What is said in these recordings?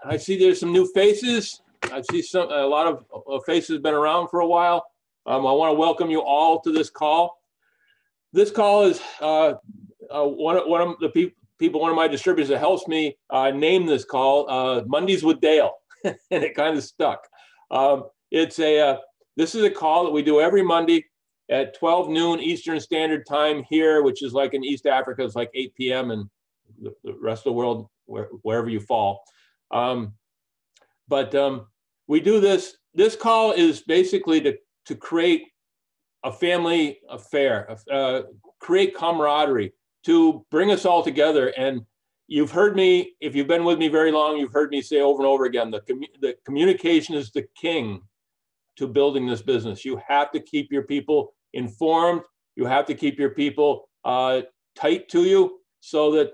I see there's some new faces. I see a lot of faces been around for a while. I want to welcome you all to this call. This call is one of the people, one of my distributors that helps me name this call, Mondays with Dale, and it kind of stuck. This is a call that we do every Monday at 12 noon Eastern Standard Time here, which is like in East Africa, it's like 8 p.m. and the rest of the world, wherever you fall. We do this. This call is basically to create a family affair, create camaraderie, to bring us all together. And you've heard me, if you've been with me very long, you've heard me say over and over again, the communication is the king to building this business. You have to keep your people informed. You have to keep your people tight to you so that,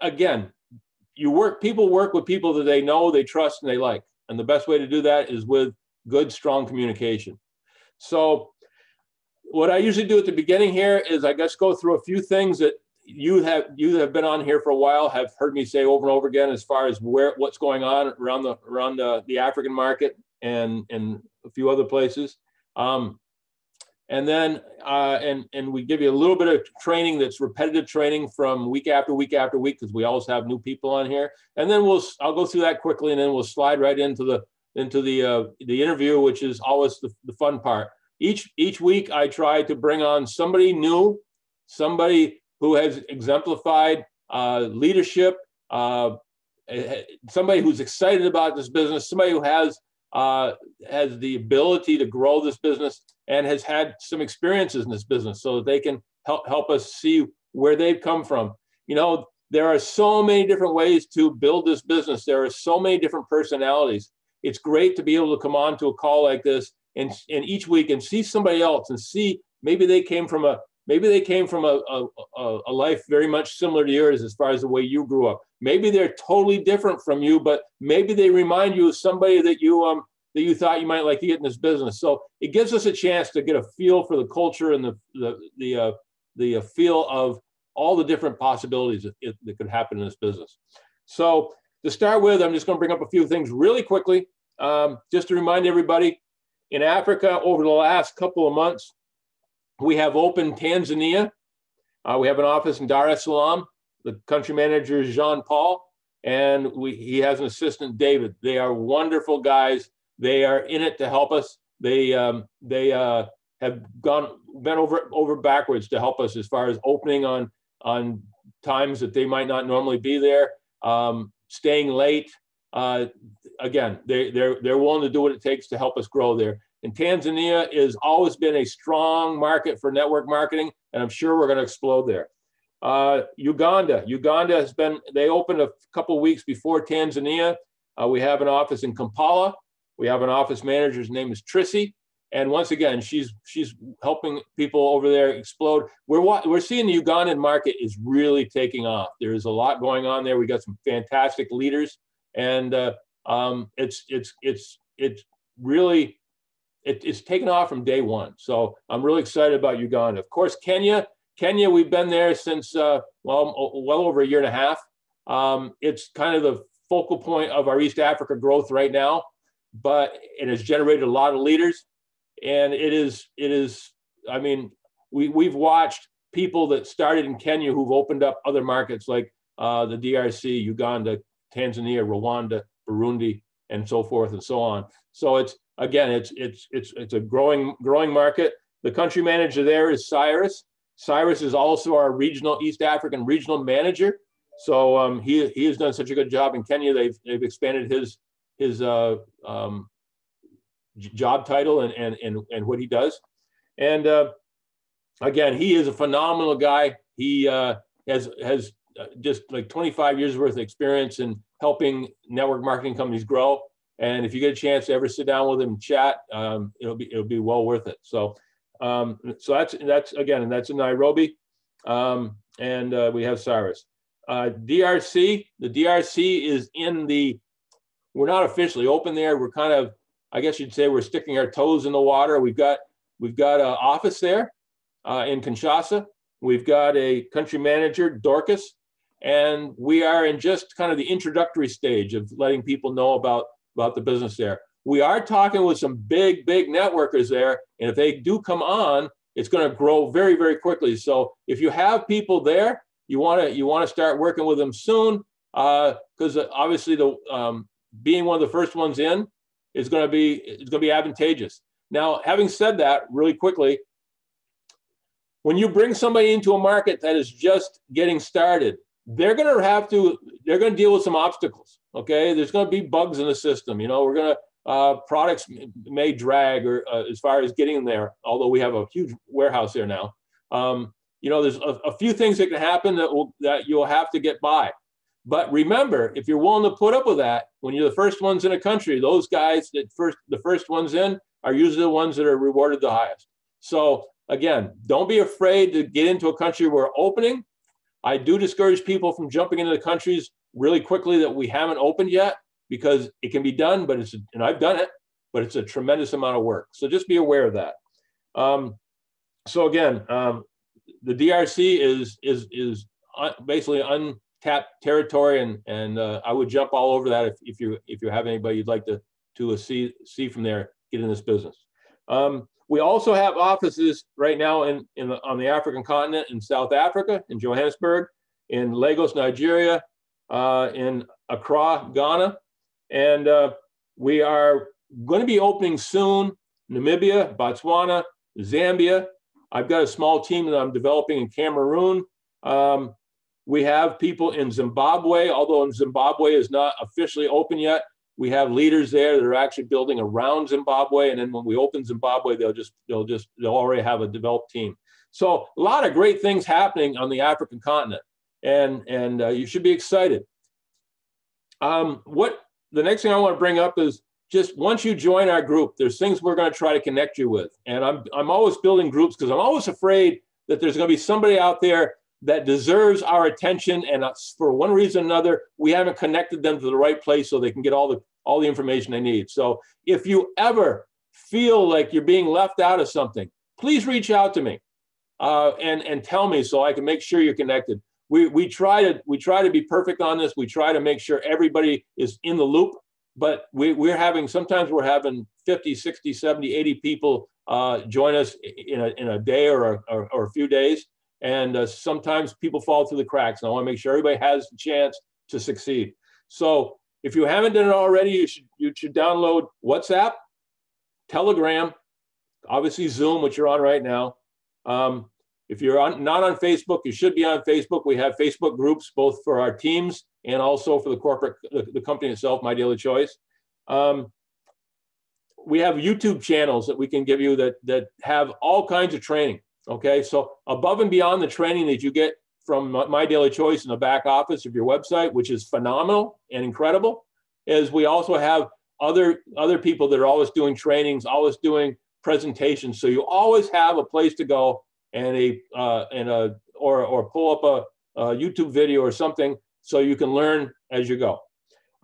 again, people work with people that they know, they trust, and they like. And the best way to do that is with good, strong communication. So what I usually do at the beginning here is I just go through a few things that you have been on here for a while, have heard me say over and over again as far as what's going on around the African market and a few other places. And then we give you a little bit of training that's repetitive training from week after week after week, because we always have new people on here. And then I'll go through that quickly, and then we'll slide right into the interview, which is always the fun part. Each week I try to bring on somebody new, somebody who has exemplified leadership, somebody who's excited about this business, somebody who has the ability to grow this business and has had some experiences in this business, so that they can help us see where they've come from. You know, there are so many different ways to build this business. There are so many different personalities. It's great to be able to come on to a call like this and each week and see somebody else and see maybe they came from a life very much similar to yours as far as the way you grew up. Maybe they're totally different from you, but maybe they remind you of somebody that you thought you might like to get in this business. So it gives us a chance to get a feel for the culture and the feel of all the different possibilities that could happen in this business. So to start with, I'm just going to bring up a few things really quickly, just to remind everybody. In Africa, over the last couple of months, we have opened Tanzania. We have an office in Dar es Salaam. The country manager is Jean-Paul, and he has an assistant, David. They are wonderful guys. They are in it to help us. They have been over backwards to help us as far as opening on times that they might not normally be there, staying late. Again, they're willing to do what it takes to help us grow there. And Tanzania has always been a strong market for network marketing, and I'm sure we're going to explode there. Uganda has been, they opened a couple of weeks before Tanzania. We have an office in Kampala. We have an office manager, his name is Trissy. And once again, she's helping people over there explode. We're seeing the Ugandan market is really taking off. There is a lot going on there. We got some fantastic leaders, and it's taken off from day one. So I'm really excited about Uganda. Of course, Kenya, we've been there since well over a year and a half. It's kind of the focal point of our East Africa growth right now, but it has generated a lot of leaders. And it is, I mean, we've watched people that started in Kenya who've opened up other markets like the DRC, Uganda, Tanzania, Rwanda, Burundi, and so forth and so on. So it's a growing market. The country manager there is Cyrus. Cyrus is also our East African regional manager. So he has done such a good job in Kenya. They've expanded his job title and what he does. And again, he is a phenomenal guy. He has just like 25 years worth of experience in helping network marketing companies grow. And if you get a chance to ever sit down with him and chat, it'll be well worth it. So that's in Nairobi, and we have Cyrus. DRC. The DRC is we're not officially open there. We're kind of, I guess you'd say, we're sticking our toes in the water. We've got an office there in Kinshasa. We've got a country manager, Dorcas, And we are in just kind of the introductory stage of letting people know about the business there. We are talking with some big networkers there. And if they do come on, it's going to grow very, very quickly. So if you have people there, you want to start working with them soon, because obviously being one of the first ones in is going to be advantageous. Now, having said that, really quickly, when you bring somebody into a market that is just getting started, they're going to deal with some obstacles. Okay, there's going to be bugs in the system. We're going to products may drag, or as far as getting there. Although we have a huge warehouse there now, there's a few things that can happen that you'll have to get by. But remember, if you're willing to put up with that, when you're the first ones in a country, those guys the first ones in are usually the ones that are rewarded the highest. So again, don't be afraid to get into a country we're opening. I do discourage people from jumping into the countries really quickly that we haven't opened yet, because it can be done, and I've done it, but it's a tremendous amount of work. So just be aware of that. So again, the DRC is basically untapped territory, and I would jump all over that if you have anybody you'd like to see from there get in this business. We also have offices right now on the African continent, in South Africa, in Johannesburg, in Lagos, Nigeria, in Accra, Ghana, and we are going to be opening soon Namibia, Botswana, Zambia. I've got a small team that I'm developing in Cameroon. We have people in Zimbabwe, although Zimbabwe is not officially open yet. We have leaders there that are actually building around Zimbabwe, and then when we open Zimbabwe, they'll already have a developed team. So a lot of great things happening on the African continent, and you should be excited. What the next thing I want to bring up is, just once you join our group, there's things we're going to try to connect you with, and I'm always building groups because I'm always afraid that there's going to be somebody out there that deserves our attention, and for one reason or another, we haven't connected them to the right place so they can get all the information they need. So if you ever feel like you're being left out of something, please reach out to me and tell me so I can make sure you're connected. We try to be perfect on this. We try to make sure everybody is in the loop, but sometimes we're having 50, 60, 70, 80 people join us in a day or a few days. And sometimes people fall through the cracks, and I want to make sure everybody has the chance to succeed. So if you haven't done it already, you should download WhatsApp, Telegram, obviously Zoom, which you're on right now. If you're not on Facebook, you should be on Facebook. We have Facebook groups, both for our teams and also for the company itself, My Daily Choice. We have YouTube channels that we can give you that have all kinds of training. Okay, so above and beyond the training that you get from My Daily Choice in the back office of your website, which is phenomenal and incredible, is we also have other people that are always doing trainings, always doing presentations. So you always have a place to go or pull up a YouTube video or something so you can learn as you go.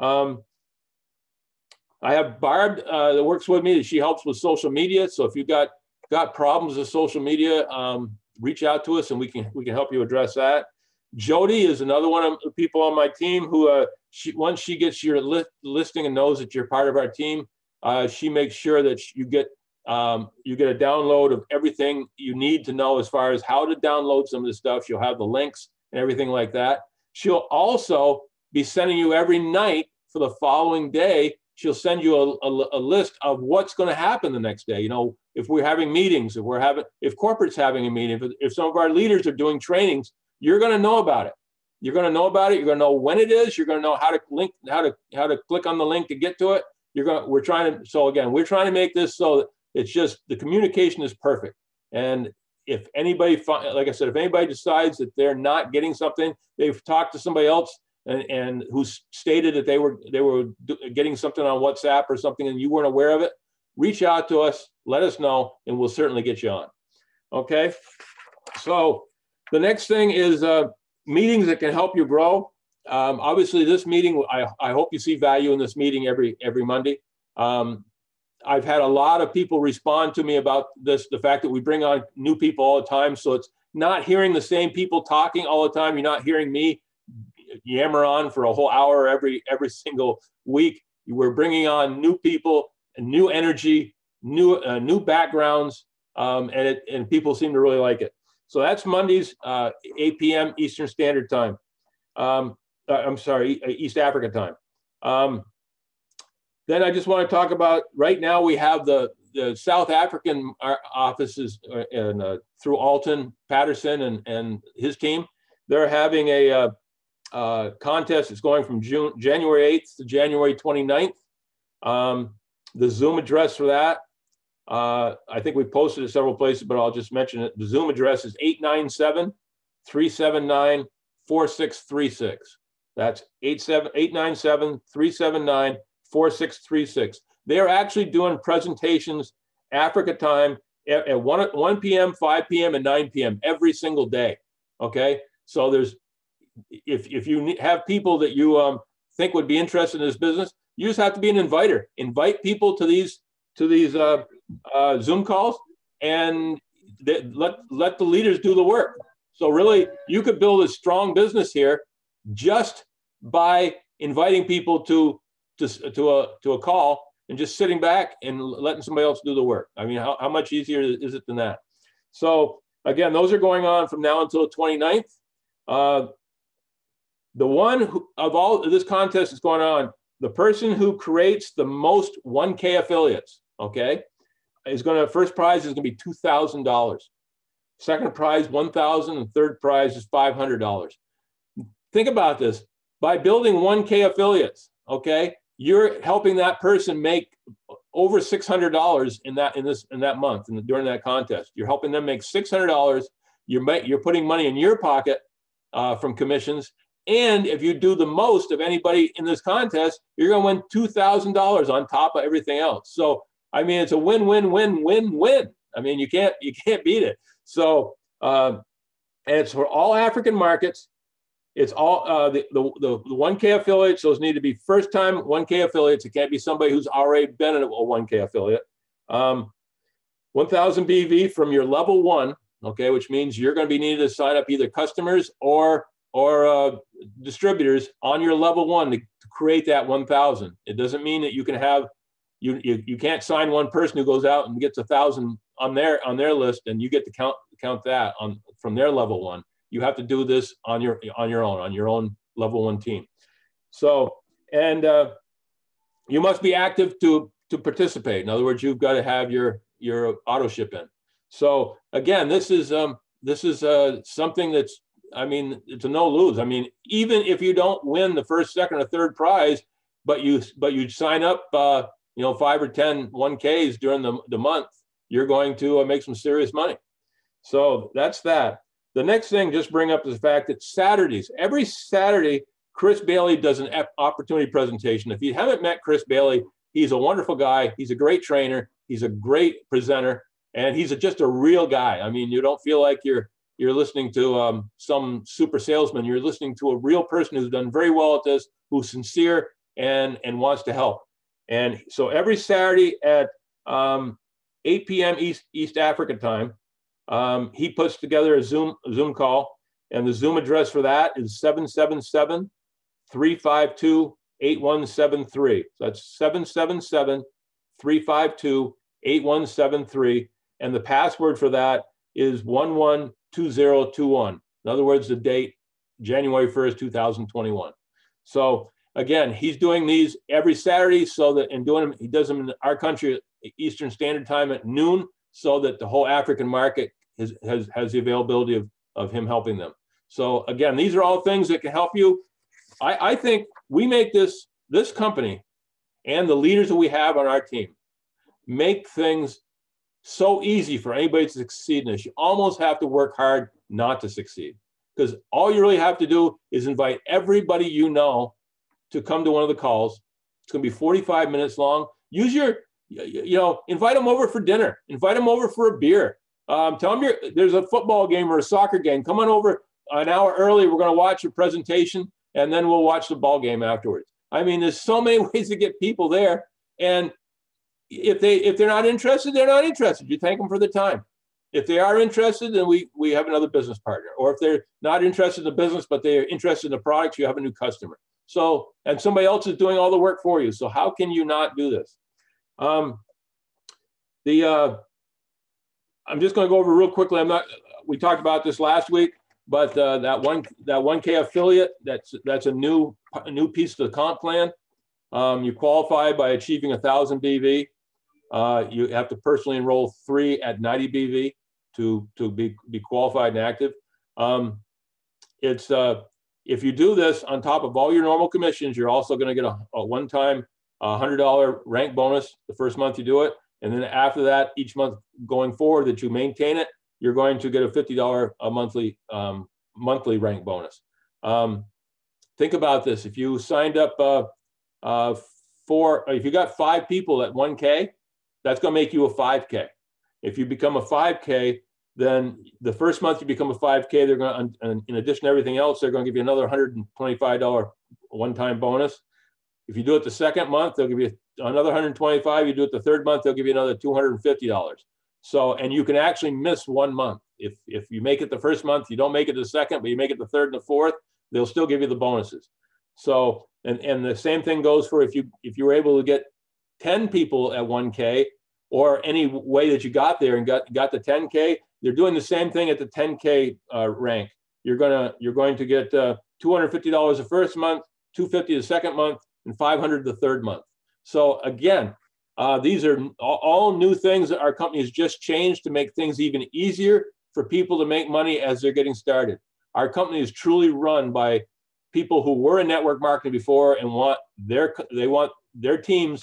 I have Barb that works with me. She helps with social media. So if you've got problems with social media, reach out to us and we can help you address that. Jody is another one of the people on my team who once she gets your listing and knows that you're part of our team, she makes sure that you get a download of everything you need to know as far as how to download some of this stuff. She'll have the links and everything like that. She'll also be sending you every night for the following day. She'll send you a list of what's going to happen the next day. If we're having meetings, if corporate's having a meeting, if some of our leaders are doing trainings, you're going to know about it. You're going to know about it. You're going to know when it is. You're going to know how to click on the link to get to it. We're trying to make this so that it's just the communication is perfect. And if anybody, like I said, if anybody decides that they're not getting something, they've talked to somebody else and who stated that they were getting something on WhatsApp or something and you weren't aware of it, reach out to us, let us know, and we'll certainly get you on. Okay. So the next thing is meetings that can help you grow. Obviously, this meeting, I hope you see value in this meeting every Monday. I've had a lot of people respond to me about this, the fact that we bring on new people all the time. So it's not hearing the same people talking all the time. You're not hearing me yammer on for a whole hour every single week. We're bringing on new people, new energy, new backgrounds, and people seem to really like it. So that's Mondays, 8 p.m. Eastern Standard Time. I'm sorry, East Africa time. Then I just want to talk about, right now we have the South African offices through Alton Patterson and his team. They're having a contest. It's going from January 8th to January 29th. The Zoom address for that, I think we posted it several places, but I'll just mention it. The Zoom address is 897-379-4636. That's 897-379-4636. They are actually doing presentations Africa time at 1 p.m., 5 p.m., and 9 p.m. every single day. Okay, so if you have people that you think would be interested in this business, you just have to be an inviter. Invite people to these Zoom calls, and let the leaders do the work. So really, you could build a strong business here just by inviting people to a call and just sitting back and letting somebody else do the work. I mean, how much easier is it than that? So again, those are going on from now until the 29th. The one of all this contest is going on, the person who creates the most 1K affiliates, okay, first prize is going to be $2,000. Second prize, $1,000, and third prize is $500. Think about this. By building 1K affiliates, okay, you're helping that person make over $600 in that month and during that contest. You're helping them make $600. You're putting money in your pocket from commissions. And if you do the most of anybody in this contest, you're going to win $2,000 on top of everything else. So, I mean, it's a win-win-win-win-win. I mean, you can't beat it. So, and it's for all African markets. It's all the 1K affiliates. Those need to be first-time 1K affiliates. It can't be somebody who's already been a 1K affiliate. 1,000 BV from your level 1, okay, which means you're going to be needed to sign up either customers or distributors on your level 1 to create that 1,000. It doesn't mean that you can have you can't sign one person who goes out and gets 1,000 on their list and you get to count that from their level 1. You have to do this on your own level 1 team. So, and you must be active to participate. In other words, you've got to have your auto ship in. So again, this is something that's, I mean, it's a no lose. I mean, even if you don't win the first, second, or third prize, but you sign up, 5 or 10 1Ks during the month, you're going to make some serious money. So that's that. The next thing, just bring up is the fact that Saturdays, every Saturday, Chris Bailey does an opportunity presentation. If you haven't met Chris Bailey, he's a wonderful guy. He's a great trainer. He's a great presenter, and he's just a real guy. I mean, you don't feel like you're listening to some super salesman. You're listening to a real person who's done very well at this, who's sincere and wants to help. And so every Saturday at 8 p.m. East Africa time, he puts together a Zoom call, and the Zoom address for that is 777-352-8173. So that's 777-352-8173, and the password for that is 112021. In other words, the date January 1st, 2021. So again, he's doing these every Saturday, so that he does them in our country Eastern Standard Time at noon, so that the whole African market has the availability of him helping them. So again, these are all things that can help you. I think we make this company and the leaders that we have on our team make things so easy for anybody to succeed in this. You almost have to work hard not to succeed, because all you really have to do is invite everybody you know to come to one of the calls. It's going to be 45 minutes long. Use invite them over for dinner. Invite them over for a beer. Tell them there's a football game or a soccer game. Come on over an hour early. We're going to watch your presentation, and then we'll watch the ball game afterwards. I mean, there's so many ways to get people there. And if they're not interested, they're not interested. You thank them for the time. If they are interested, then we have another business partner. Or if they're not interested in the business, but they're interested in the products, you have a new customer. So, and somebody else is doing all the work for you. So how can you not do this? I'm just going to go over real quickly. We talked about this last week, but that 1K affiliate, that's a new piece of the comp plan. You qualify by achieving 1,000 BV. You have to personally enroll 3 at 90 BV to be qualified and active. If you do this on top of all your normal commissions, you're also going to get a one-time $100 rank bonus the first month you do it. And then after that, each month going forward that you maintain it, you're going to get a $50 a monthly rank bonus. Think about this. If you signed up if you got 5 people at 1K, that's going to make you a 5K. If you become a 5K, then the first month you become a 5K, they're going to, in addition to everything else, they're going to give you another $125 one-time bonus. If you do it the second month, they'll give you another $125. You do it the third month, they'll give you another $250. So, and you can actually miss 1 month. If you make it the first month, you don't make it the second, but you make it the third and the fourth, they'll still give you the bonuses. So, and the same thing goes for if you were able to get 10 people at 1K, or any way that you got there and got the 10K, they're doing the same thing at the 10K rank. You're going to get $250 the first month, $250 the second month, and $500 the third month. So again, these are all new things that our company has just changed to make things even easier for people to make money as they're getting started. Our company is truly run by people who were in network marketing before and want their teams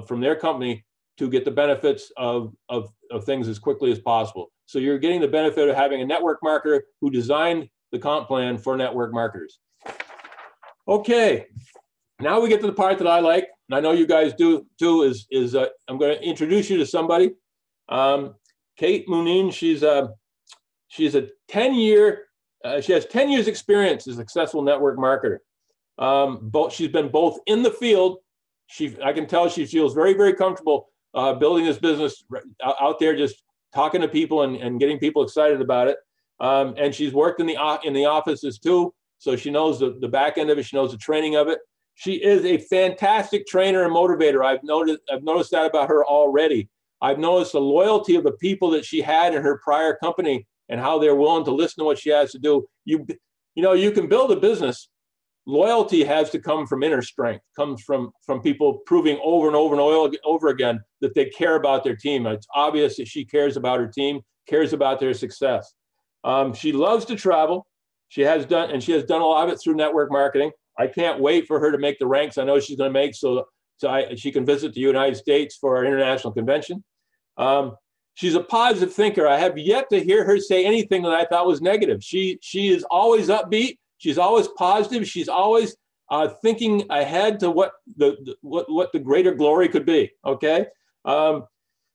from their company to get the benefits of things as quickly as possible. So you're getting the benefit of having a network marketer who designed the comp plan for network marketers. Okay, now we get to the part that I like, and I know you guys do too, is I'm going to introduce you to somebody. Kate Munene, she has 10 years experience as a successful network marketer. She's been both in the field. I can tell she feels very, very comfortable building this business out there, just talking to people and getting people excited about it. And she's worked in the offices too, so she knows the back end of it. She knows the training of it. She is a fantastic trainer and motivator. I've noticed that about her already. I've noticed the loyalty of the people that she had in her prior company and how they're willing to listen to what she has to do. You can build a business. Loyalty has to come from inner strength, comes from people proving over and over again that they care about their team. It's obvious that she cares about her team, cares about their success. She loves to travel. She has done a lot of it through network marketing. I can't wait for her to make the ranks. I know she's going to make so she can visit the United States for our international convention. She's a positive thinker. I have yet to hear her say anything that I thought was negative. She is always upbeat. She's always positive. She's always thinking ahead to what the greater glory could be. Okay,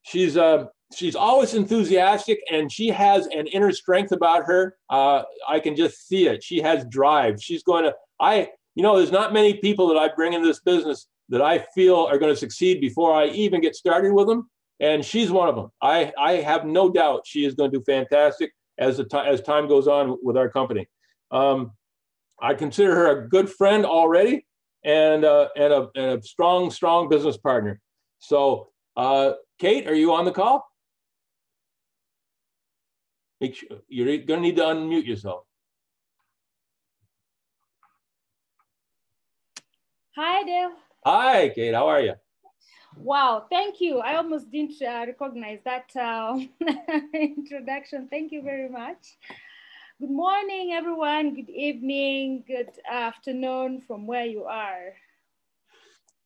she's always enthusiastic, and she has an inner strength about her. I can just see it. She has drive. She's going to. There's not many people that I bring into this business that I feel are going to succeed before I even get started with them, and she's one of them. I have no doubt she is going to do fantastic as time goes on with our company. I consider her a good friend already, and a strong business partner. So, Kate, are you on the call? You're going to need to unmute yourself. Hi, Dave. Hi, Kate. How are you? Wow, thank you. I almost didn't recognize that introduction. Thank you very much. Good morning, everyone. Good evening. Good afternoon from where you are.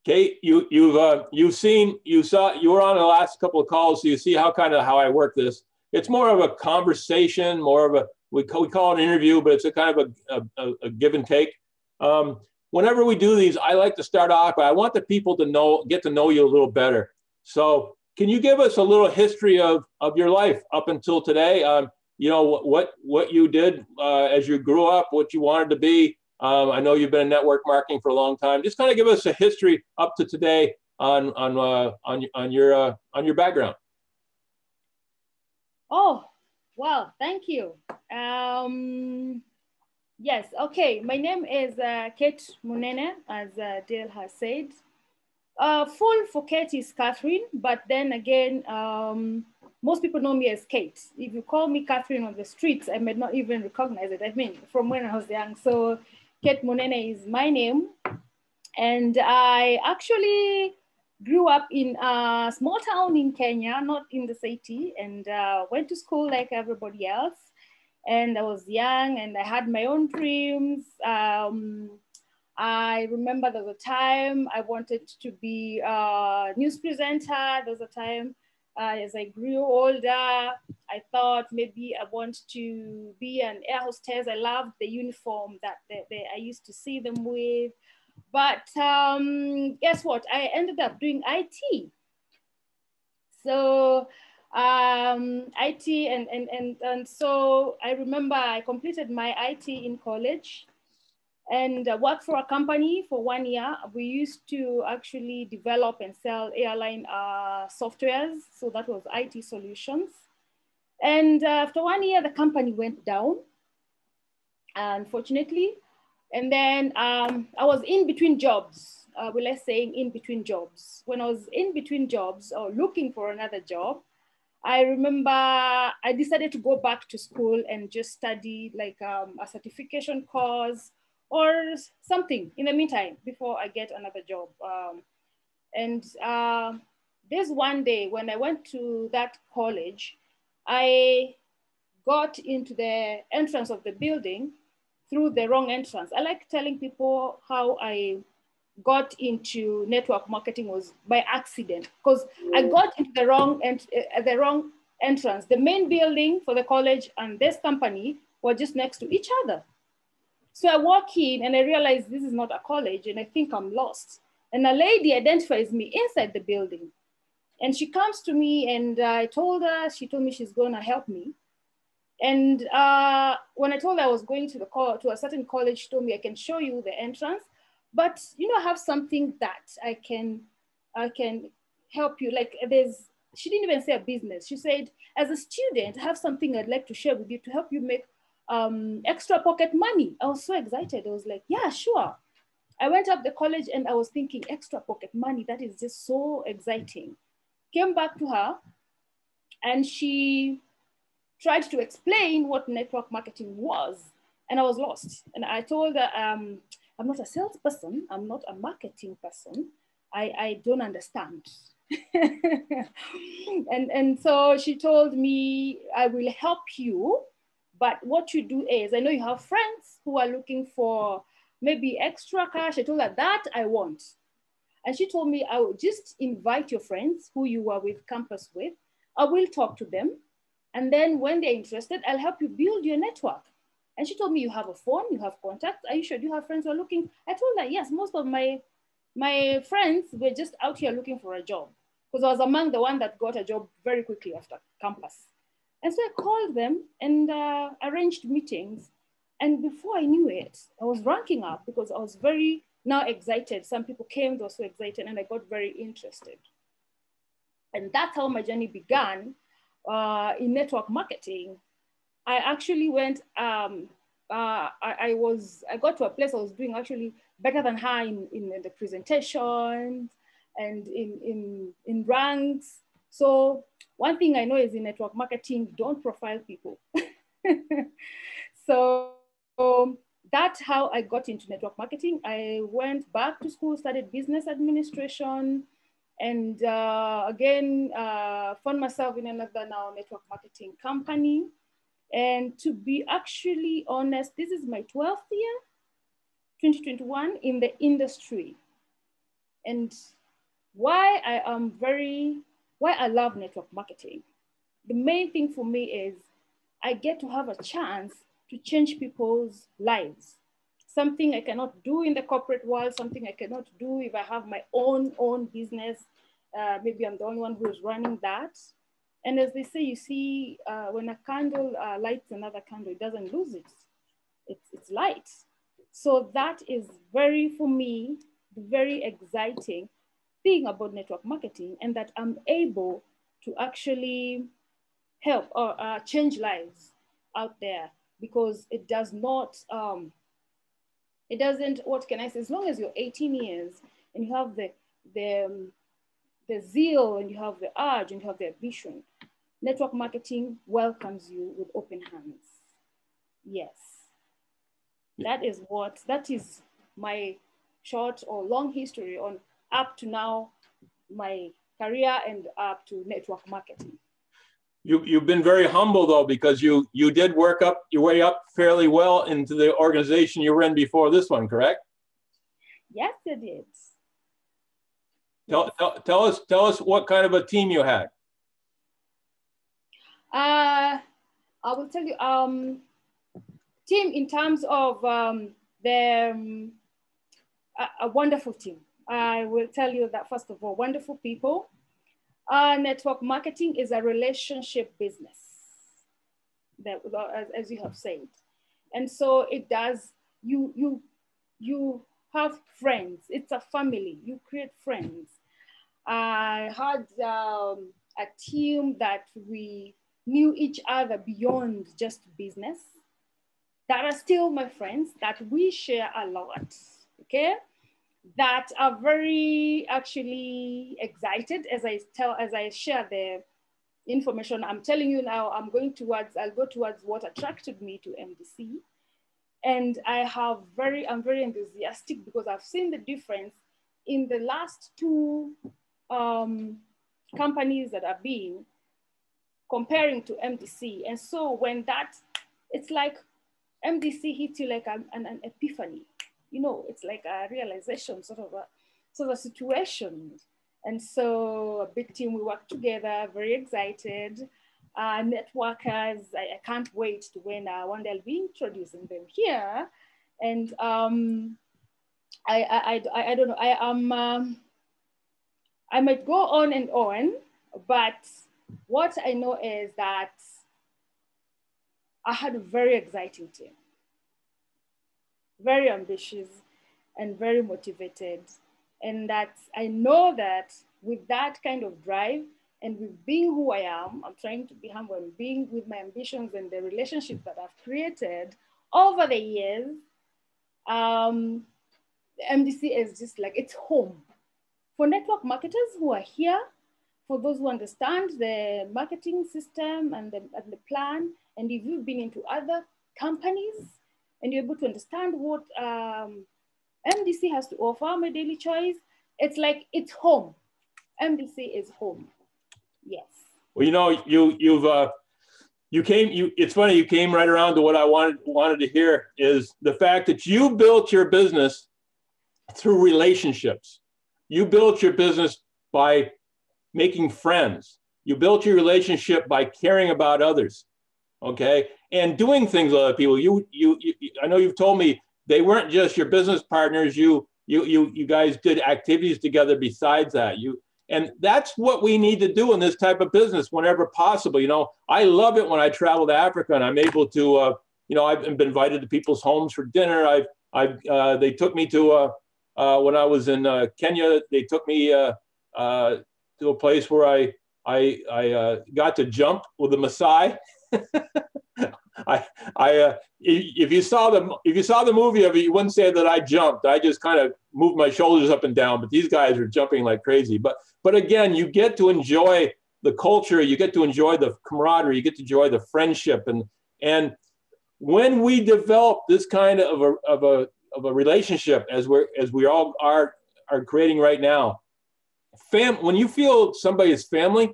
Kate, you were on the last couple of calls, so you see how I work this. It's more of a conversation, more of we call it an interview, but it's a kind of a give and take. Whenever we do these, I like to start off, but I want the people to get to know you a little better. So can you give us a little history of your life up until today? What you did as you grew up, what you wanted to be. I know you've been in network marketing for a long time. Just kind of give us a history up to today on your background. Oh, well, thank you. Yes, okay. My name is Kate Munene, as Dale has said. Full for Kate is Catherine, but then again, most people know me as Kate. If you call me Catherine on the streets, I might not even recognize it. I mean, from when I was young. So Kate Munene is my name. And I actually grew up in a small town in Kenya, not in the city, and went to school like everybody else. And I was young and I had my own dreams. I remember there was a time I wanted to be a news presenter. There was a time as I grew older, I thought maybe I want to be an air hostess. I loved the uniform that I used to see them with. But guess what? I ended up doing IT. So IT and so I remember I completed my IT in college and worked for a company for 1 year. We used to actually develop and sell airline softwares. So that was IT solutions. And after 1 year, the company went down, unfortunately. And then I was in between jobs. Let's say in between jobs. When I was in between jobs or looking for another job, I remember I decided to go back to school and just study like a certification course or something in the meantime before I get another job. And there's one day when I went to that college, I got into the entrance of the building through the wrong entrance. I like telling people how I got into network marketing was by accident because I got into the wrong entrance. The main building for the college and this company were just next to each other. So I walk in and I realize this is not a college and I think I'm lost. And a lady identifies me inside the building. And she comes to me and I told her, she told me she's going to help me. And when I told her I was going to to a certain college, she told me I can show you the entrance, but I have something that I can help you. Like she didn't even say a business. She said, as a student, I have something I'd like to share with you to help you make extra pocket money. I was so excited. I was like, yeah, sure. I went up the college and I was thinking extra pocket money. That is just so exciting. Came back to her and she tried to explain what network marketing was, and I was lost. And I told her, I'm not a salesperson. I'm not a marketing person. I don't understand. and so she told me, I will help you. But what you do is, I know you have friends who are looking for maybe extra cash. I told her that I want. And she told me, I will just invite your friends who you are with campus with. I will talk to them. And then when they're interested, I'll help you build your network. And she told me, you have a phone, you have contacts. Are you sure you have friends who are looking? I told her, yes, most of my friends were just out here looking for a job because I was among the one that got a job very quickly after campus. And so I called them and arranged meetings. And before I knew it, I was ranking up because I was very now excited. Some people came, they were so excited, and I got very interested. And that's how my journey began in network marketing. I actually went, I got to a place I was doing actually better than her in the presentations and in ranks. So one thing I know is in network marketing, don't profile people. So that's how I got into network marketing. I went back to school, studied business administration, and again, found myself in another now network marketing company. And to be actually honest, this is my 12th year, 2021, in the industry. And why I love network marketing. The main thing for me is I get to have a chance to change people's lives. Something I cannot do in the corporate world, something I cannot do if I have my own business. Maybe I'm the only one who is running that. And as they say, you see, when a candle lights another candle, it doesn't lose its light. So that is for me, very exciting thing about network marketing, and that I'm able to actually help or change lives out there, because it does not, it doesn't, what can I say, as long as you're 18 years and you have the zeal and you have the urge and you have the ambition, network marketing welcomes you with open hands. Yes. That is my short or long history on up to now, my career and up to network marketing. You've been very humble though, because you did work up your way up fairly well into the organization you were in before this one, correct? Yes, I did. Tell us what kind of a team you had. I will tell you, team in terms of a wonderful team. I will tell you that, first of all, wonderful people. Network marketing is a relationship business, that, as you have said. And so it does, you have friends. It's a family. You create friends. I had a team that we knew each other beyond just business, that are still my friends, that we share a lot, okay? That are very actually excited as I share the information. I'm telling you now, I'll go towards what attracted me to MDC. And I'm very enthusiastic because I've seen the difference in the last two companies that are being comparing to MDC. And so when it's like MDC hits you like an epiphany, you know, it's like a realization, sort of a situation. And so a big team, we work together, very excited. Networkers, I can't wait to when one day I'll be introducing them here. And I don't know, I might go on and on, but what I know is that I had a very exciting team, very ambitious and very motivated. And that I know that with that kind of drive and with being who I am, I'm trying to be humble and being with my ambitions and the relationships that I've created over the years, MDC is just like, it's home. For network marketers who are here, for those who understand the marketing system and the plan, and if you've been into other companies and you're able to understand what MDC has to offer, my daily choice, it's like, it's home. MDC is home. Yes. Well, you know, it's funny, you came right around to what I wanted to hear, is the fact that you built your business through relationships. You built your business by making friends. You built your relationship by caring about others, okay? And doing things with other people. I know you've told me they weren't just your business partners. You guys did activities together besides that. And that's what we need to do in this type of business whenever possible. You know, I love it when I travel to Africa and I'm able to, you know, I've been invited to people's homes for dinner. They took me to, when I was in Kenya, they took me to a place where I got to jump with a Maasai. If you saw the movie of it, you wouldn't say that I jumped. I just kind of moved my shoulders up and down, but these guys are jumping like crazy. But again, you get to enjoy the culture, you get to enjoy the camaraderie, you get to enjoy the friendship, and when we develop this kind of a relationship as we all are creating right now, when you feel somebody is family,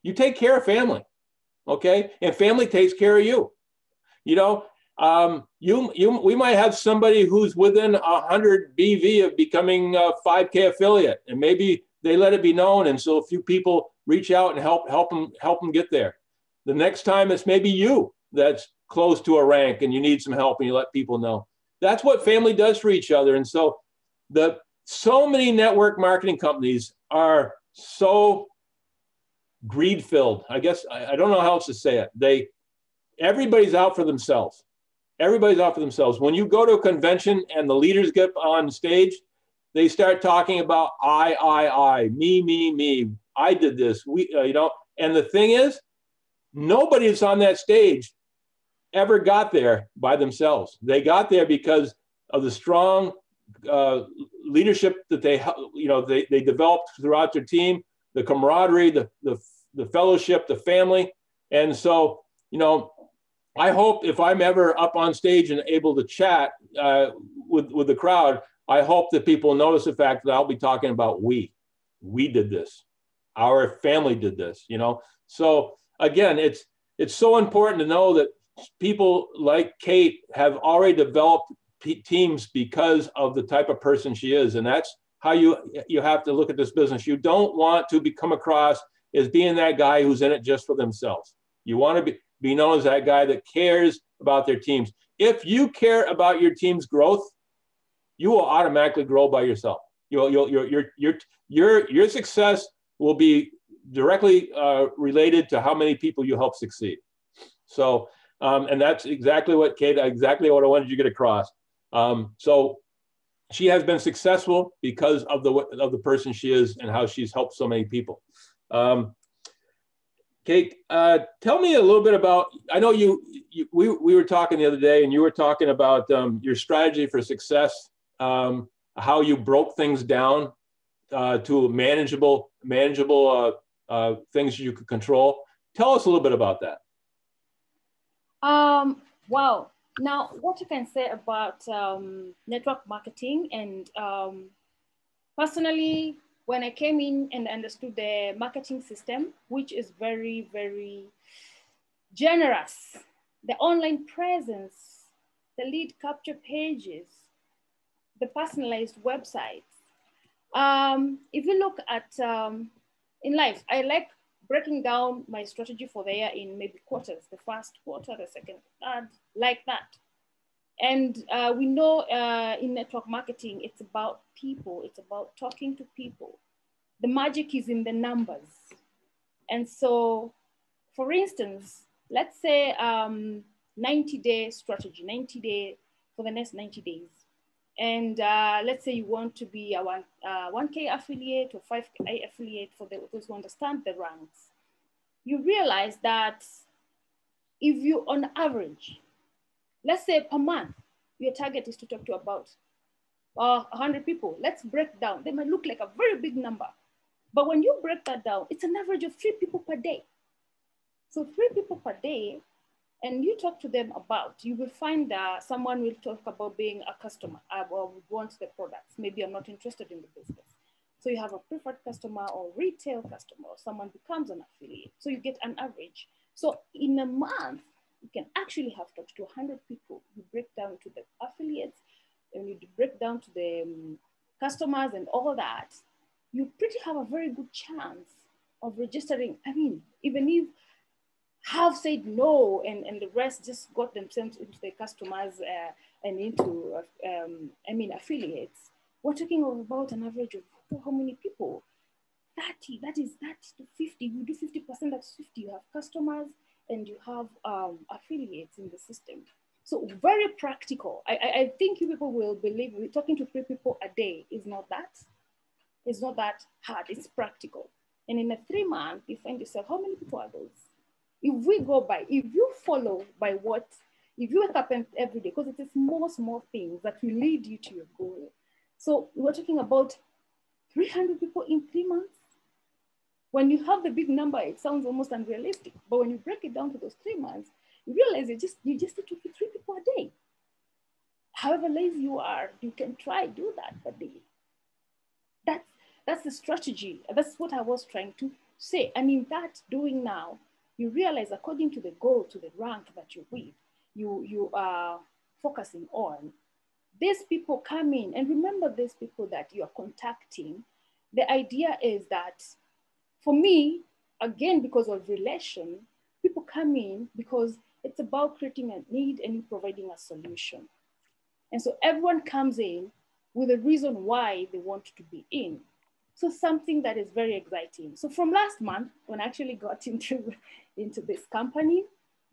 you take care of family. Okay, and family takes care of you. You know, we might have somebody who's within 100 BV of becoming a 5K affiliate, and maybe they let it be known, and so a few people reach out and help them get there. The next time it's maybe you that's close to a rank and you need some help, and you let people know. That's what family does for each other. And so so many network marketing companies are so greed-filled. I guess I don't know how else to say it. Everybody's out for themselves. Everybody's out for themselves. When you go to a convention and the leaders get on stage, they start talking about I, me, I did this. You know. And the thing is, Nobody that's on that stage ever got there by themselves. They got there because of the strong leadership that they developed throughout their team, the camaraderie, the fellowship, the family. And so, I hope if I'm ever up on stage and able to chat with the crowd, I hope that people notice the fact that I'll be talking about we did this, our family did this, So again, it's so important to know that people like Kate have already developed teams because of the type of person she is. And that's how you have to look at this business. You don't want to come across as being that guy who's in it just for themselves. You want to be known as that guy that cares about their teams. If you care about your team's growth, you will automatically grow by yourself. Your success will be directly related to how many people you help succeed. So, and that's exactly what Kate, exactly what I wanted you to get across. So she has been successful because of the person she is and how she's helped so many people. Kate, tell me a little bit about, I know we were talking the other day and you were talking about your strategy for success, how you broke things down to manageable things you could control. Tell us a little bit about that. Wow. Now, what you can say about network marketing, and personally, when I came in and understood the marketing system, which is very, very generous, the online presence, the lead capture pages, the personalized websites. If you look at in life, I like breaking down my strategy for the year in maybe quarters, the first quarter, the second, third, like that. And we know in network marketing, it's about people. It's about talking to people. The magic is in the numbers. And so, for instance, let's say 90-day strategy, 90-day for the next 90 days. And let's say you want to be a 1K affiliate or 5K affiliate for those who understand the ranks. You realize that if you, on average, let's say per month, your target is to talk to about 100 people. Let's break down. They might look like a very big number. But when you break that down, it's an average of 3 people per day. So 3 people per day, and you talk to them about, you will find that someone will talk about being a customer or wants the products. Maybe I'm not interested in the business. So you have a preferred customer or retail customer, or someone becomes an affiliate. So you get an average. So in a month, you can actually have talked to 100 people. You break down to the affiliates and you break down to the customers and all that. You pretty have a very good chance of registering. I mean, even if half said no and the rest just got themselves into the customers and into, affiliates, we're talking about an average of how many people? 30, that is 30 to 50. You do 50%, that's 50. You have customers and you have affiliates in the system. So very practical. I think you people will believe we're talking to 3 people a day is not that. It's not that hard, it's practical. And in a 3 month, you find yourself, how many people are those? If we go by, if you follow by what, if you wake up every day, because it is small things that will lead you to your goal. So we're talking about 300 people in 3 months. When you have the big number, it sounds almost unrealistic. But when you break it down to those 3 months, you realize you just need to talk to 3 people a day. However lazy you are, you can try do that per day. That's the strategy. That's what I was trying to say. And in that doing now, you realize according to the goal, to the rank that you're with, you are focusing on, these people come in, and remember these people that you are contacting. The idea is that for me, again, because of relation, people come in because it's about creating a need and you providing a solution. And so everyone comes in with a reason why they want to be in. So something that is very exciting. So from last month, when I actually got into this company,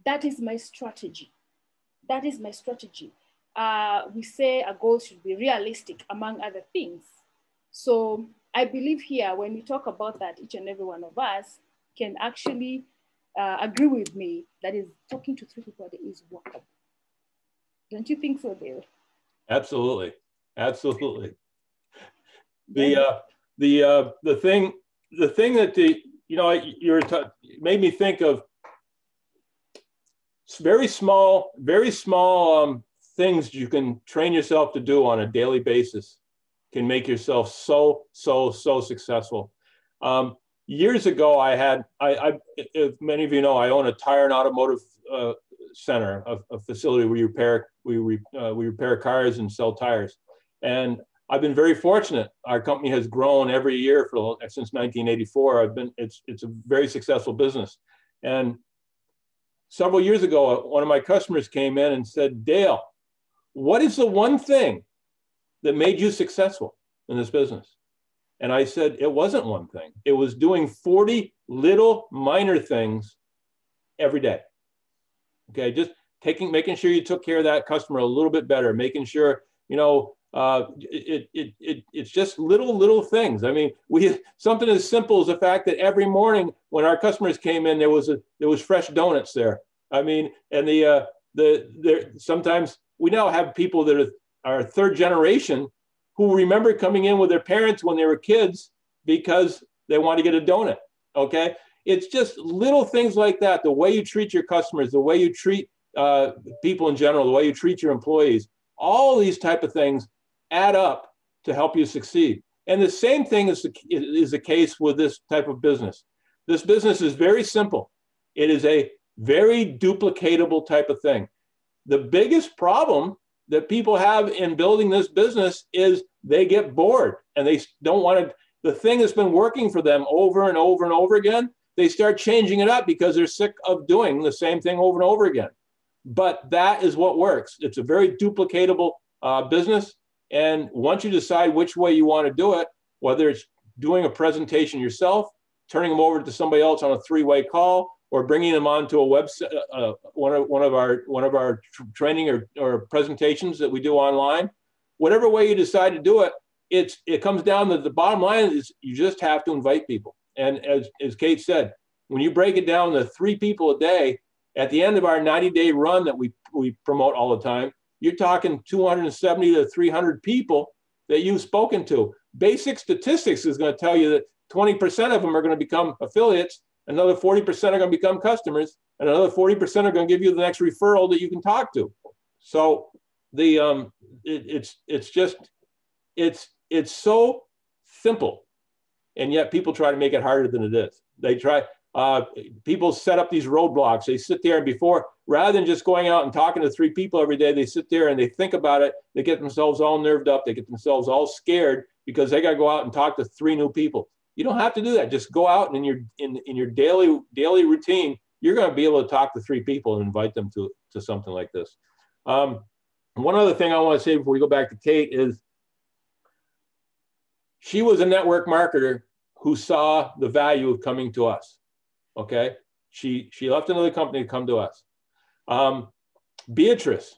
that is my strategy. That is my strategy. We say a goal should be realistic, among other things. So I believe here, when we talk about that, each and every one of us can actually agree with me, that is talking to three people a day is workable. Don't you think so, Dale? Absolutely, absolutely. Yes. The thing that made me think of very small things you can train yourself to do on a daily basis can make yourself so successful. Years ago, if many of you know, I own a tire and automotive center, a facility where we repair cars and sell tires. And I've been very fortunate. Our company has grown every year since 1984. It's a very successful business. And several years ago, one of my customers came in and said, Dale, what is the one thing that made you successful in this business? And I said, it wasn't one thing. It was doing 40 little minor things every day. Okay, just making sure you took care of that customer a little bit better, making sure, it's just little things. I mean, something as simple as the fact that every morning when our customers came in, there was fresh donuts there. I mean, and sometimes we now have people that are third generation who remember coming in with their parents when they were kids because they want to get a donut. Okay, it's just little things like that. The way you treat your customers, the way you treat people in general, the way you treat your employees, all these type of things add up to help you succeed. And the same thing is the case with this type of business. This business is very simple. It is a very duplicatable type of thing. The biggest problem that people have in building this business is they get bored and they don't want to, the thing that's been working for them over and over and over again, they start changing it up because they're sick of doing the same thing over and over again. But that is what works. It's a very duplicatable business. And once you decide which way you want to do it, whether it's doing a presentation yourself, turning them over to somebody else on a three-way call, or bringing them onto a website, one of our training or presentations that we do online, whatever way you decide to do it, it comes down to the bottom line is you just have to invite people. And as Kate said, when you break it down to 3 people a day, at the end of our 90-day run that we promote all the time, you're talking 270 to 300 people that you've spoken to. Basic statistics is going to tell you that 20% of them are going to become affiliates, another 40% are going to become customers, and another 40% are going to give you the next referral that you can talk to. So it's so simple, and yet people try to make it harder than it is. They try. People set up these roadblocks. They sit there and rather than just going out and talking to 3 people every day, they sit there and they think about it. They get themselves all nerved up. They get themselves all scared because they got to go out and talk to 3 new people. You don't have to do that. Just go out and in your daily routine, you're going to be able to talk to 3 people and invite them to something like this. One other thing I want to say before we go back to Kate is she was a network marketer who saw the value of coming to us. Okay, she left another company to come to us. Beatrice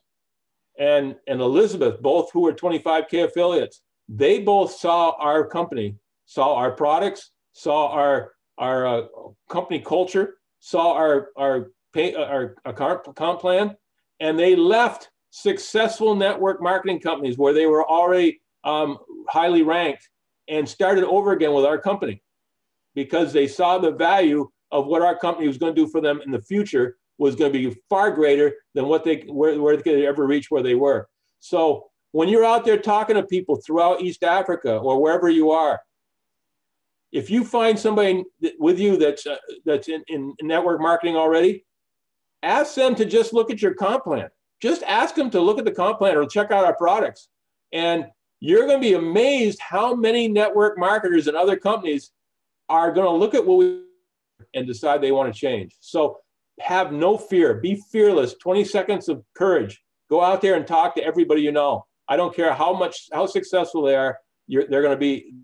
and Elizabeth, both who are 25K affiliates, they both saw our company, saw our products, saw our company culture, saw our comp plan, and they left successful network marketing companies where they were already highly ranked and started over again with our company because they saw the value of what our company was going to do for them in the future was going to be far greater than where they could ever reach where they were. So when you're out there talking to people throughout East Africa or wherever you are, if you find somebody with you that's in network marketing already, ask them to just look at your comp plan. Just ask them to look at the comp plan or check out our products. And you're going to be amazed how many network marketers and other companies are going to look at what we and decide they want to change. So have no fear. Be fearless. 20 seconds of courage. Go out there and talk to everybody you know. I don't care how successful they are. They're going to be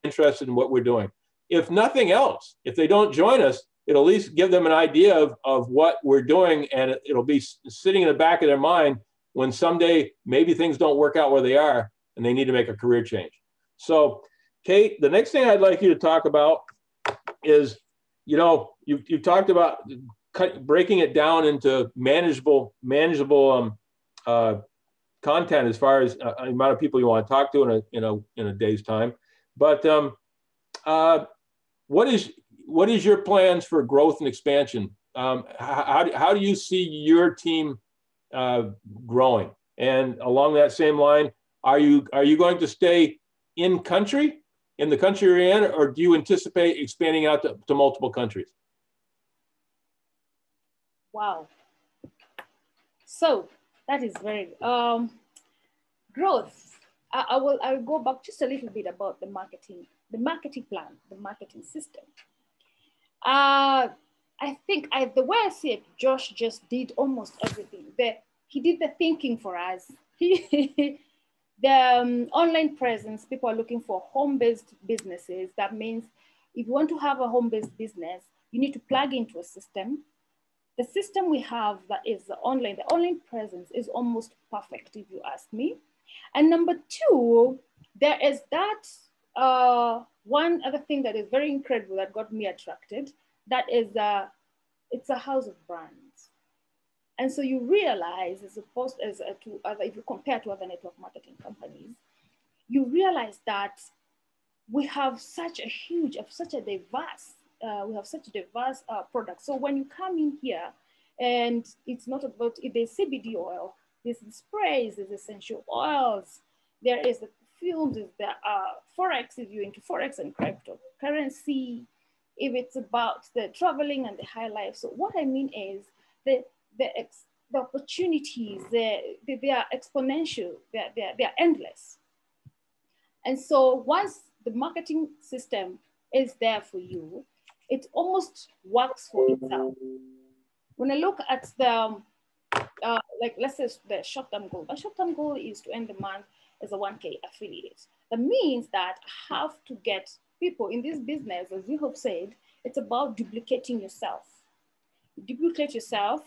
interested in what we're doing. If nothing else, if they don't join us, it'll at least give them an idea of what we're doing, and it'll be sitting in the back of their mind when someday maybe things don't work out where they are and they need to make a career change. So, Kate, the next thing I'd like you to talk about is you know, you've talked about breaking it down into manageable content as far as the amount of people you want to talk to in a day's time. But what is your plans for growth and expansion? How do you see your team growing? And along that same line, are you going to stay in the country you're in, or do you anticipate expanding out to multiple countries? Wow. So that is very growth. I'll go back just a little bit about the marketing plan, the marketing system. I think the way I see it, Josh just did almost everything. He did the thinking for us. The online presence, people are looking for home-based businesses. That means if you want to have a home-based business, you need to plug into a system. The system we have that is the online presence is almost perfect, if you ask me. And number two, there is that one other thing that is very incredible that got me attracted. That is, it's a house of brands. And so you realize, as opposed as to other, if you compare to other network marketing companies, you realize that we have such a diverse product. So when you come in here, and it's not about, if there's CBD oil, there's the sprays, there's essential oils, there is the fumes, there are Forex, if you're into Forex and cryptocurrency, if it's about the traveling and the high life. So what I mean is the opportunities, they are exponential, they are endless. And so once the marketing system is there for you, it almost works for itself. When I look at the, like let's say the short-term goal, my short-term goal is to end the month as a 1K affiliate. That means that I have to get people in this business, as you have said, it's about duplicating yourself. You duplicate yourself,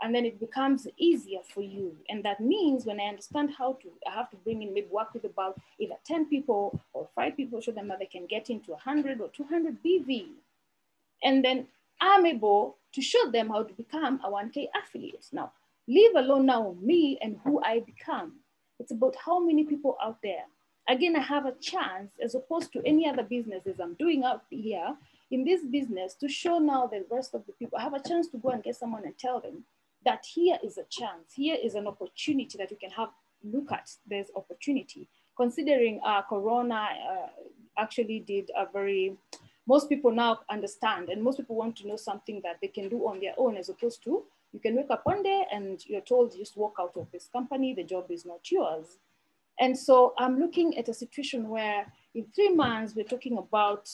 and then it becomes easier for you. And that means when I understand I have to bring in, maybe work with about either 10 people or 5 people, show them that they can get into 100 or 200 BV. And then I'm able to show them how to become a 1K affiliate. Now, leave alone now me and who I become. It's about how many people out there. Again, I have a chance, as opposed to any other businesses I'm doing out here, in this business, to show now the rest of the people. I have a chance to go and get someone and tell them that here is a chance, here is an opportunity that you can have, look at, there's opportunity. Considering Corona actually did a very, most people now understand, and most people want to know something that they can do on their own, as opposed to, you can wake up one day and you're told just walk out of this company, the job is not yours. And so I'm looking at a situation where in 3 months, we're talking about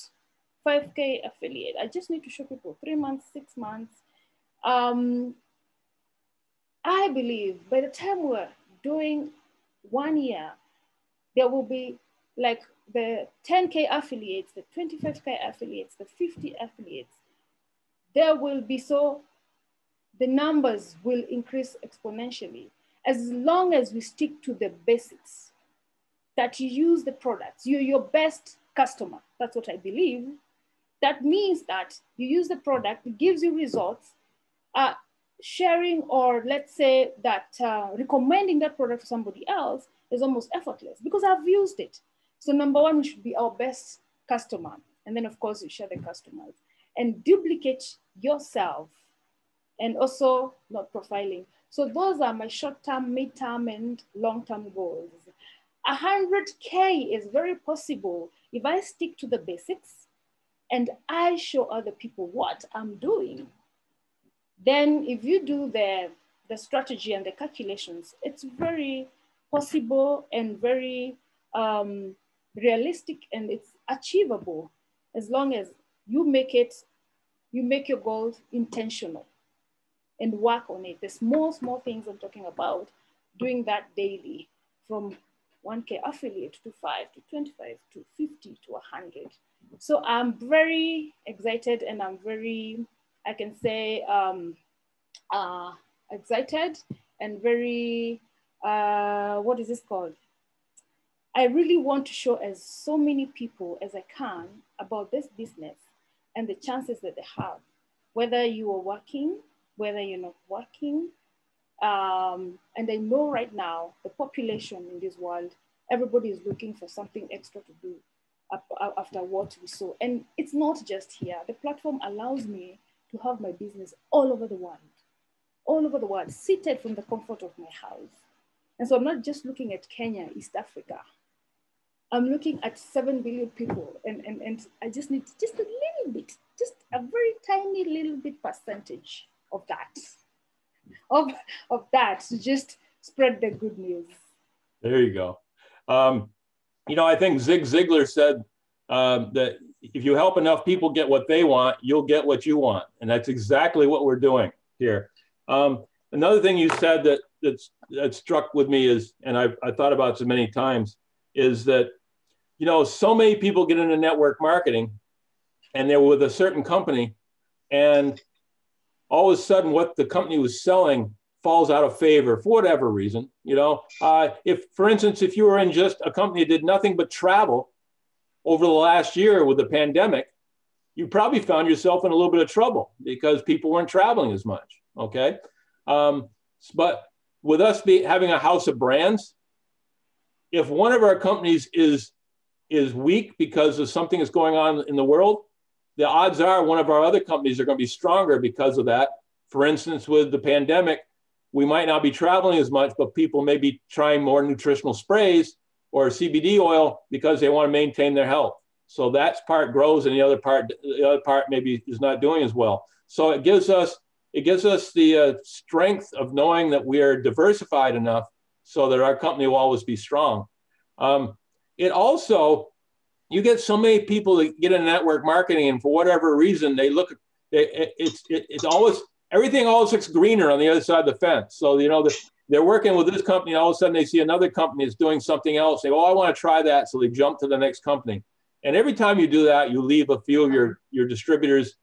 5K affiliate. I just need to show people 3 months, 6 months. I believe by the time we're doing 1 year, there will be like the 10K affiliates, the 25K affiliates, the 50 affiliates. There will be, so the numbers will increase exponentially as long as we stick to the basics, that you use the products. You're your best customer. That's what I believe. That means that you use the product, it gives you results. Sharing, or let's say that recommending that product to somebody else is almost effortless because I've used it. So number one, we should be our best customer. And then of course you share the customers and duplicate yourself, and also not profiling. So those are my short-term, mid-term, and long-term goals. 100K is very possible if I stick to the basics and I show other people what I'm doing. Then if you do the strategy and the calculations, it's very possible and very realistic, and it's achievable as long as you make your goals intentional and work on it. The small things I'm talking about, doing that daily, from 1K affiliate to 5 to 25 to 50 to 100. So I'm very excited, and I'm very, I can say, excited and very, what is this called? I really want to show as so many people as I can about this business, and the chances that they have, whether you are working, whether you're not working. And I know right now, the population in this world, everybody is looking for something extra to do after what we saw. And it's not just here. The platform allows me to have my business all over the world, seated from the comfort of my house. And so I'm not just looking at Kenya, East Africa. I'm looking at 7 billion people, and I just need just a little bit, just a very tiny little bit percentage of that, of that to just spread the good news. There you go. You know, I think Zig Ziglar said that if you help enough people get what they want, you'll get what you want. And that's exactly what we're doing here. Another thing you said that struck with me is, and I thought about so many times, is that, you know, so many people get into network marketing and they're with a certain company, and all of a sudden what the company was selling falls out of favor for whatever reason. You know, if, for instance, if you were in just a company that did nothing but travel over the last year with the pandemic, you probably found yourself in a little bit of trouble because people weren't traveling as much. Okay. But with us having a house of brands, if one of our companies is weak because of something that's going on in the world, the odds are one of our other companies are going to be stronger because of that. For instance, with the pandemic, we might not be traveling as much, but people may be trying more nutritional sprays or CBD oil because they want to maintain their health. So that part grows, and the other part maybe is not doing as well. So it gives us the strength of knowing that we are diversified enough so that our company will always be strong. It also, you get so many people that get into network marketing, and for whatever reason, they look, it's always, everything always looks greener on the other side of the fence. So, you know, they're working with this company, and all of a sudden they see another company that's doing something else. They go, oh, I want to try that. So they jump to the next company. And every time you do that, you leave a few of your distributors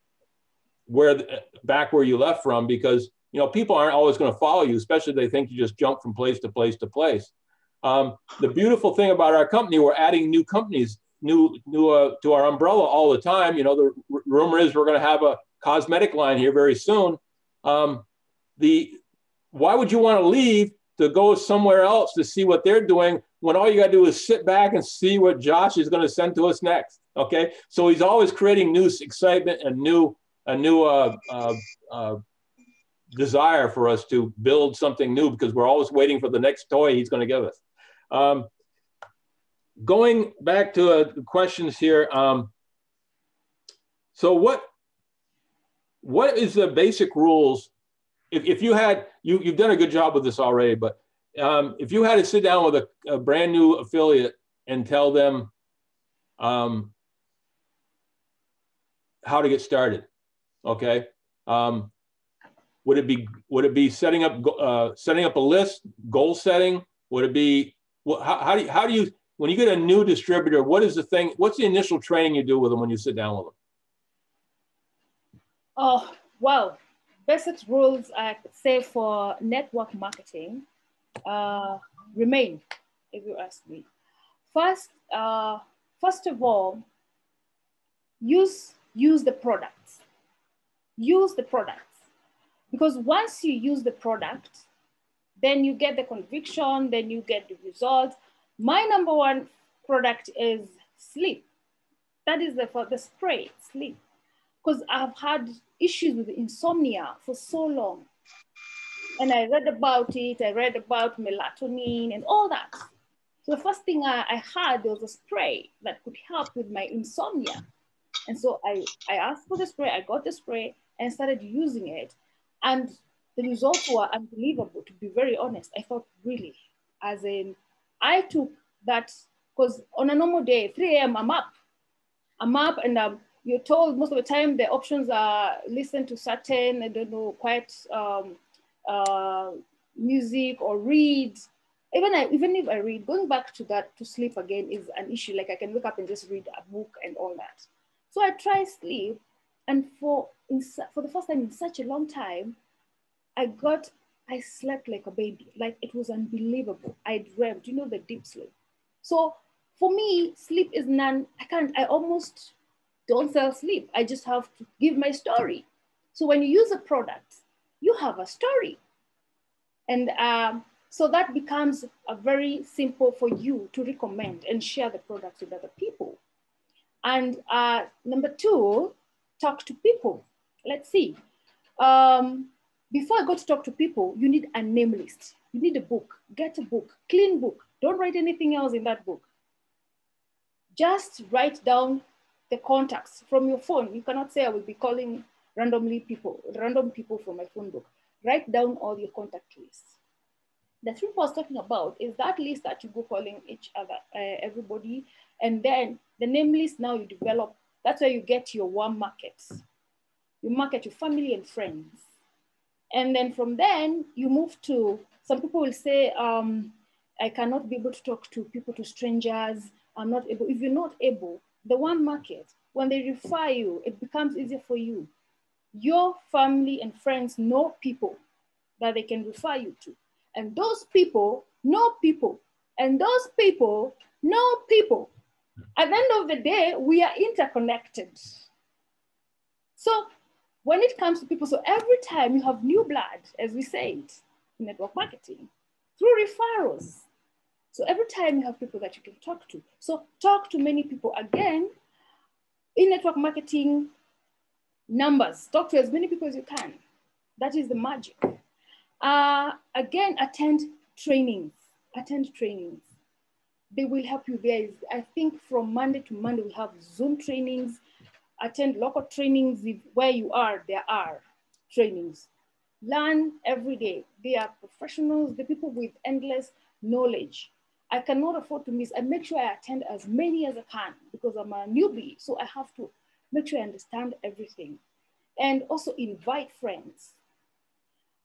back where you left from, because, you know, people aren't always going to follow you, especially if they think you just jump from place to place to place. The beautiful thing about our company, we're adding new companies to our umbrella all the time. You know, the rumor is we're going to have a cosmetic line here very soon. Why would you want to leave to go somewhere else to see what they're doing when all you got to do is sit back and see what Josh is going to send to us next? Okay, so he's always creating new excitement and a new desire for us to build something new, because we're always waiting for the next toy he's going to give us. Going back to the questions here. So what is the basic rules? If you had, you've done a good job with this already, but if you had to sit down with a brand new affiliate and tell them how to get started, okay? Would it be setting up a list, goal setting? Would it be, how do you, when you get a new distributor, what's the initial training you do with them when you sit down with them? Oh, well, basic rules, I could say, for network marketing remain, if you ask me. First of all, use the products. Use the products. Because once you use the product, then you get the conviction, then you get the results. My number one product is sleep. That is the spray, sleep. Because I've had issues with insomnia for so long. And I read about it, I read about melatonin and all that. So the first thing I had was a spray that could help with my insomnia. And so I asked for the spray, I got the spray and started using it. And the results were unbelievable, to be very honest. I thought, really, as in, I took that, because on a normal day, 3 a.m., I'm up and you're told most of the time the options are listen to certain, I don't know, quiet music or read. Even if I read, going back to that to sleep again is an issue. Like I can wake up and just read a book and all that. So I tried sleep, and for the first time in such a long time, I slept like a baby. Like it was unbelievable. I dreamt, the deep sleep. So for me, sleep is I almost don't sell sleep. I just have to give my story. So when you use a product, you have a story. And so that becomes a very simple for you to recommend and share the products with other people. And number two, talk to people. Let's see. Before I go to talk to people, you need a name list. You need a book. Get a book, clean book. Don't write anything else in that book. Just write down the contacts from your phone. You cannot say I will be calling random people from my phone book. Write down all your contact lists. The thing I was talking about is that list that you go calling each other, everybody, and then the name list now you develop. That's where you get your warm markets. You market your family and friends. And then from then you move to, some people will say, I cannot be able to talk to people, to strangers. I'm not able. If you're not able, the warm market, when they refer you, it becomes easier for you. Your family and friends know people that they can refer you to. And those people know people. And those people know people. At the end of the day, we are interconnected. So when it comes to people, so every time you have new blood, as we said, in network marketing, through referrals. So every time you have people that you can talk to. So talk to many people. Again, in network marketing, numbers, talk to as many people as you can. That is the magic. Again, attend trainings. They will help you there. I think from Monday to Monday, we have Zoom trainings. Attend local trainings. Where you are, there are trainings. Learn every day. They are professionals, the people with endless knowledge. I cannot afford to miss. I make sure I attend as many as I can because I'm a newbie. So I have to make sure I understand everything. And also invite friends.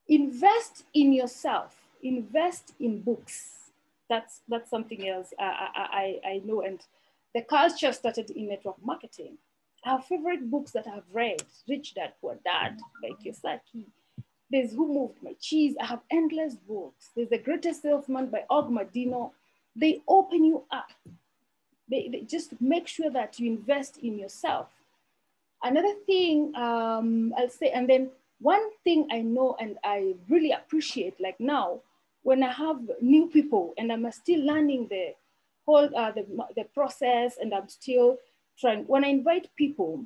Invest in yourself. Invest in books. That's something else I know. And the culture started in network marketing. Our favorite books that I've read, Rich Dad, Poor Dad by Kiyosaki. There's Who Moved My Cheese. I have endless books. There's The Greatest Salesman by Og Mandino. They open you up. They just make sure that you invest in yourself. Another thing I'll say, and then one thing I know and I really appreciate, like now, when I have new people and I'm still learning the whole, the process, and I'm still trying, when I invite people,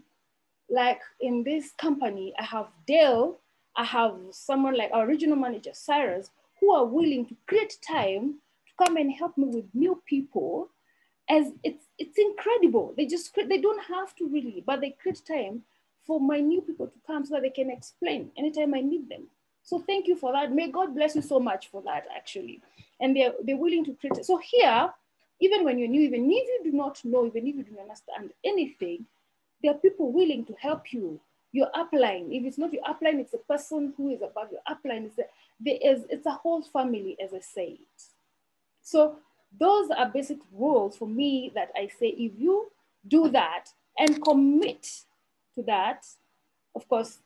like in this company, I have Dale, I have someone like our regional manager, Cyrus, who are willing to create time to come and help me with new people. As it's incredible. They don't have to really, but they create time for my new people to come so that they can explain anytime I need them. So thank you for that. May God bless you so much for that, actually. And they're willing to create. So here, even when you're new, even if you do not know, even if you do not understand anything, there are people willing to help you. Your upline, if it's not your upline, it's a person who is above your upline. It's a whole family, as I say. So those are basic rules for me that I say, if you do that and commit to that, of course,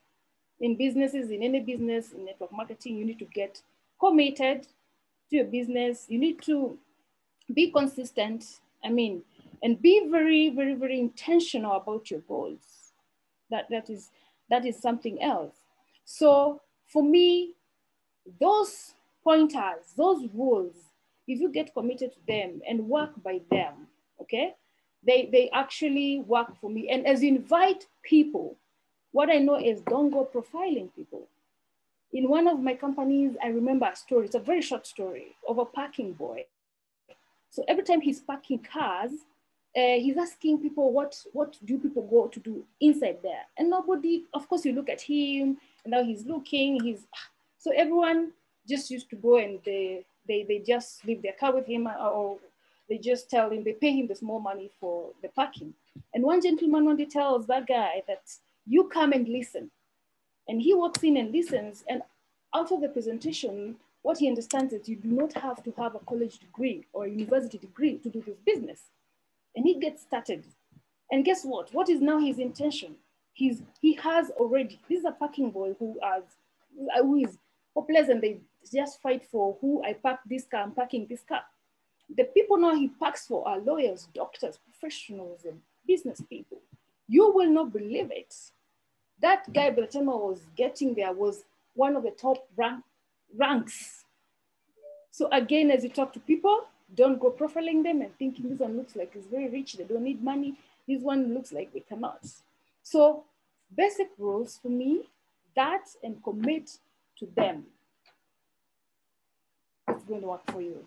in businesses, in any business, in network marketing, you need to get committed to your business. You need to be consistent, and be very, very, very intentional about your goals. That is something else. So for me, those pointers, those rules, if you get committed to them and work by them, okay, they actually work for me. And as you invite people, what I know is don't go profiling people. In one of my companies, I remember a story, it's a very short story, of a parking boy. So every time he's parking cars, he's asking people, what do people go to do inside there? And nobody, of course, you look at him, and now he's looking, so everyone just used to go and they just leave their car with him, or they just tell him, they pay him the small money for the parking. And one gentleman one day tells that guy that you come and listen. And he walks in and listens, and out of the presentation, what he understands is you do not have to have a college degree or a university degree to do this business. And he gets started. And guess what? What is now his intention? He has already, this is a parking boy who is hopeless, and they just fight for who I park this car, I'm parking this car. The people now he parks for are lawyers, doctors, professionals, and business people. You will not believe it. That guy, by the time I was getting there, was one of the top ranks. So again, as you talk to people, don't go profiling them and thinking this one looks like it's very rich, they don't need money. This one looks like they cannot. So basic rules for me, that and commit to them. It's going to work for you.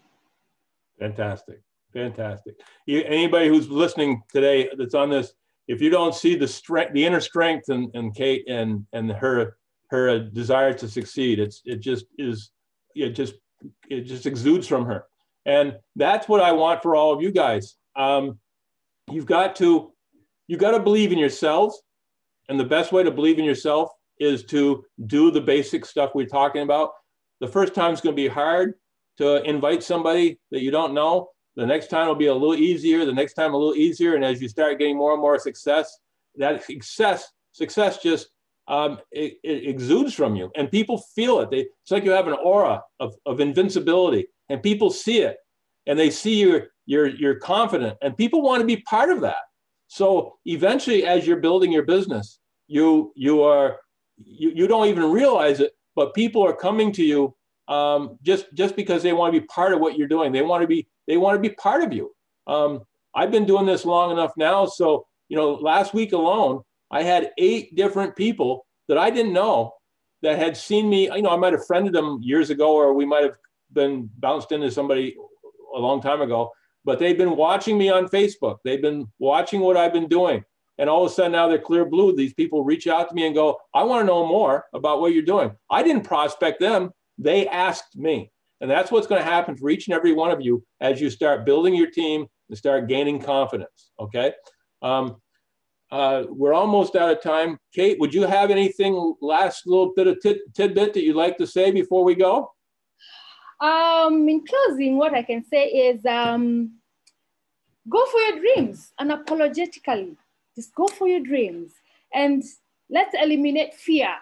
Fantastic, fantastic. Anybody who's listening today that's on this, if you don't see the strength, the inner strength in Kate and her desire to succeed, it just exudes from her. And that's what I want for all of you guys. You've got to believe in yourselves. And the best way to believe in yourself is to do the basic stuff we're talking about. The first time is going to be hard to invite somebody that you don't know. The next time will be a little easier. The next time a little easier. And as you start getting more and more success, that success just it exudes from you, and people feel it. It's like you have an aura of invincibility, and people see it, and they see you're confident, and people want to be part of that. So eventually, as you're building your business, you don't even realize it, but people are coming to you just because they want to be part of what you're doing. They want to be part of you. I've been doing this long enough now, so last week alone, I had 8 different people that I didn't know that had seen me. I might have friended them years ago, or we might have been bounced into somebody a long time ago, but they've been watching me on Facebook. They've been watching what I've been doing. And all of a sudden now they're clear blue. These people reach out to me and go, I want to know more about what you're doing. I didn't prospect them. They asked me. And that's what's going to happen for each and every one of you as you start building your team and start gaining confidence. Okay. We're almost out of time. Kate, would you have anything, last little bit of tidbit that you'd like to say before we go? In closing, what I can say is go for your dreams unapologetically. Just go for your dreams, and let's eliminate fear.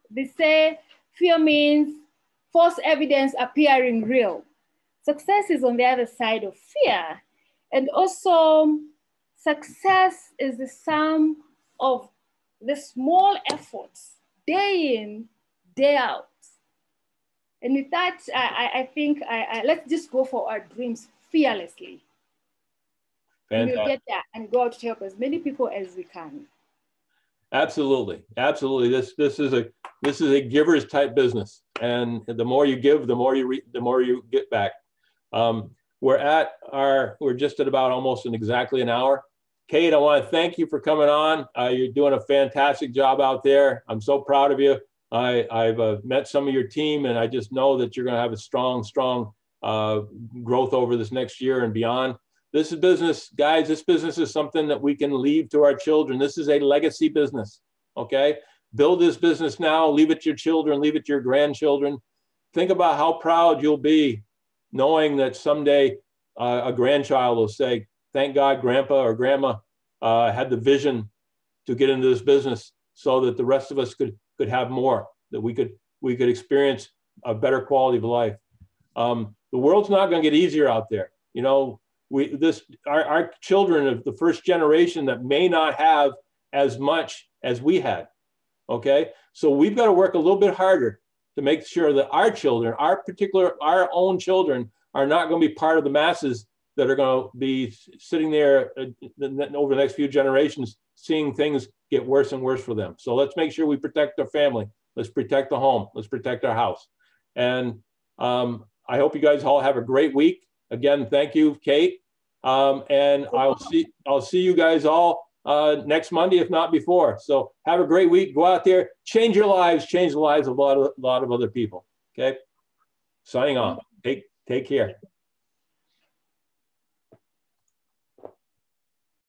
They say fear means false evidence appearing real. Success is on the other side of fear. And also, success is the sum of the small efforts, day in, day out. And with that, I think let's just go for our dreams fearlessly. And we'll get there and go out to help as many people as we can. Absolutely, absolutely. This is a giver's type business, and the more you give, the more you get back. We're just at about almost exactly an hour. Kate, I want to thank you for coming on. You're doing a fantastic job out there. I'm so proud of you. I've met some of your team, and I just know that you're going to have a strong growth over this next year and beyond. This is business, guys. This business is something that we can leave to our children. This is a legacy business, okay? Build this business now, leave it to your children, leave it to your grandchildren. Think about how proud you'll be knowing that someday a grandchild will say, thank God Grandpa or Grandma had the vision to get into this business so that the rest of us could have more, that we could experience a better quality of life. The world's not going to get easier out there. Our children of the first generation that may not have as much as we had. Okay, so we've got to work a little bit harder to make sure that our children, our own children, are not going to be part of the masses that are going to be sitting there over the next few generations, seeing things get worse and worse for them. So let's make sure we protect our family. Let's protect the home. Let's protect our house. And I hope you guys all have a great week. Again, thank you, Kate. And I'll see you guys all next Monday, if not before. So have a great week. Go out there, change your lives, change the lives of a lot of other people. Okay. Signing off. Take care.